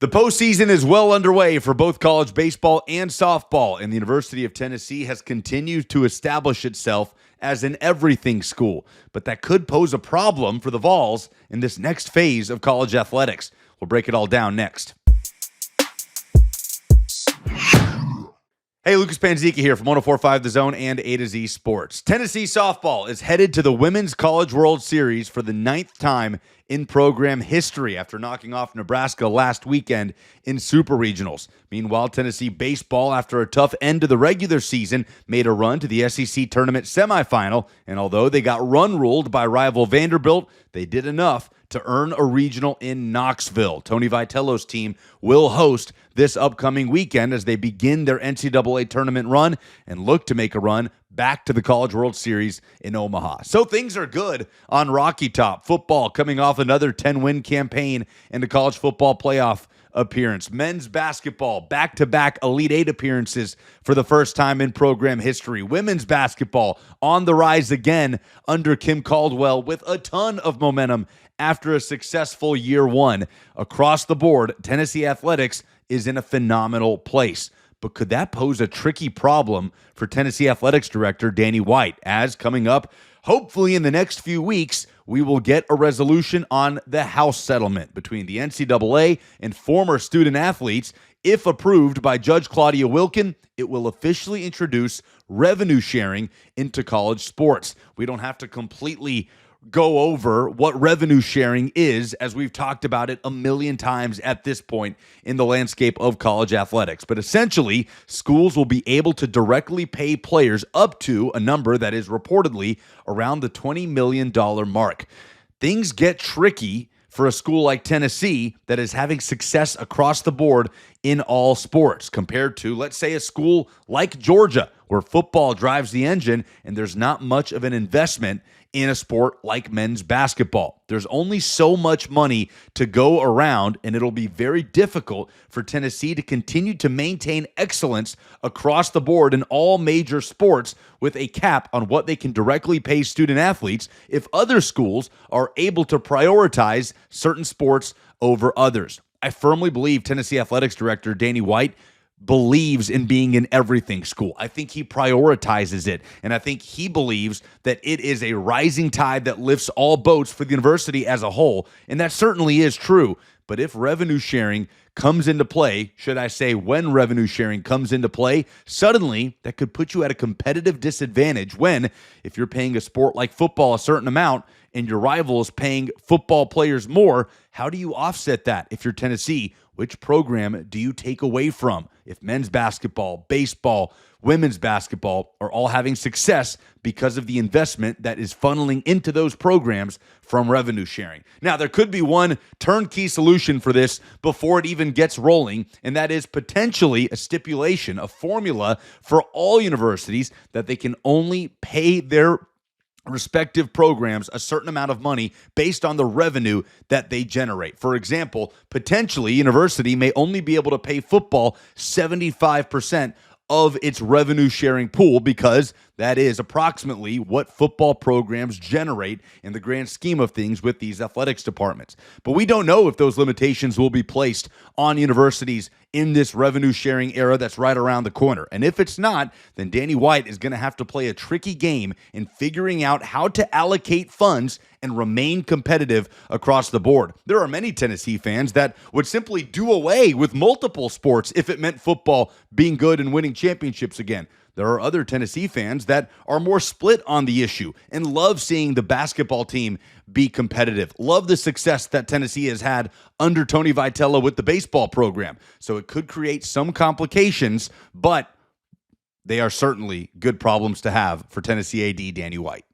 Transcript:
The postseason is well underway for both college baseball and softball, and the University of Tennessee has continued to establish itself as an everything school. But that could pose a problem for the Vols in this next phase of college athletics. We'll break it all down next. Hey, Lucas Panzica here from 104.5 The Zone and A to Z Sports. Tennessee softball is headed to the Women's College World Series for the 9th time in program history after knocking off Nebraska last weekend in Super Regionals. Meanwhile, Tennessee baseball, after a tough end to the regular season, made a run to the SEC tournament semifinal, and although they got run-ruled by rival Vanderbilt, they did enough to earn a regional in Knoxville. Tony Vitello's team will host this upcoming weekend as they begin their NCAA tournament run and look to make a run back to the College World Series in Omaha. So things are good on Rocky Top. Football coming off another 10-win campaign and the college football playoff appearance. Men's basketball, back-to-back Elite Eight appearances for the first time in program history. Women's basketball on the rise again under Kim Caldwell with a ton of momentum after a successful year one. Across the board, Tennessee athletics is in a phenomenal place. But could that pose a tricky problem for Tennessee Athletics Director Danny White, as coming up, hopefully in the next few weeks, we will get a resolution on the House settlement between the NCAA and former student athletes. If approved by Judge Claudia Wilkin, it will officially introduce revenue sharing into college sports. We don't have to completely go over what revenue sharing is, as we've talked about it a million times at this point in the landscape of college athletics. But essentially, schools will be able to directly pay players up to a number that is reportedly around the $20 million mark. Things get tricky for a school like Tennessee that is having success across the board in all sports compared to, let's say, a school like Georgia, where football drives the engine and there's not much of an investment in a sport like men's basketball. There's only so much money to go around, and it'll be very difficult for Tennessee to continue to maintain excellence across the board in all major sports with a cap on what they can directly pay student athletes if other schools are able to prioritize certain sports over others. I firmly believe Tennessee Athletics Director Danny White believes in being an everything school. I think he prioritizes it, and I think he believes that it is a rising tide that lifts all boats for the university as a whole, and that certainly is true. But if revenue sharing comes into play, should I say when revenue sharing comes into play, suddenly that could put you at a competitive disadvantage when, if you're paying a sport like football a certain amount and your rival is paying football players more, how do you offset that if you're Tennessee? Which program do you take away from if men's basketball, baseball, women's basketball are all having success because of the investment that is funneling into those programs from revenue sharing? Now, there could be one turnkey solution for this before it even gets rolling, and that is potentially a stipulation, a formula for all universities that they can only pay their respective programs a certain amount of money based on the revenue that they generate. For example, potentially, university may only be able to pay football 75% of its revenue sharing pool, because that is approximately what football programs generate in the grand scheme of things with these athletics departments. But we don't know if those limitations will be placed on universities in this revenue sharing era that's right around the corner. And if it's not, then Danny White is going to have to play a tricky game in figuring out how to allocate funds and remain competitive across the board. There are many Tennessee fans that would simply do away with multiple sports if it meant football being good and winning championships again. There are other Tennessee fans that are more split on the issue and love seeing the basketball team be competitive, love the success that Tennessee has had under Tony Vitello with the baseball program. So it could create some complications, but they are certainly good problems to have for Tennessee AD Danny White.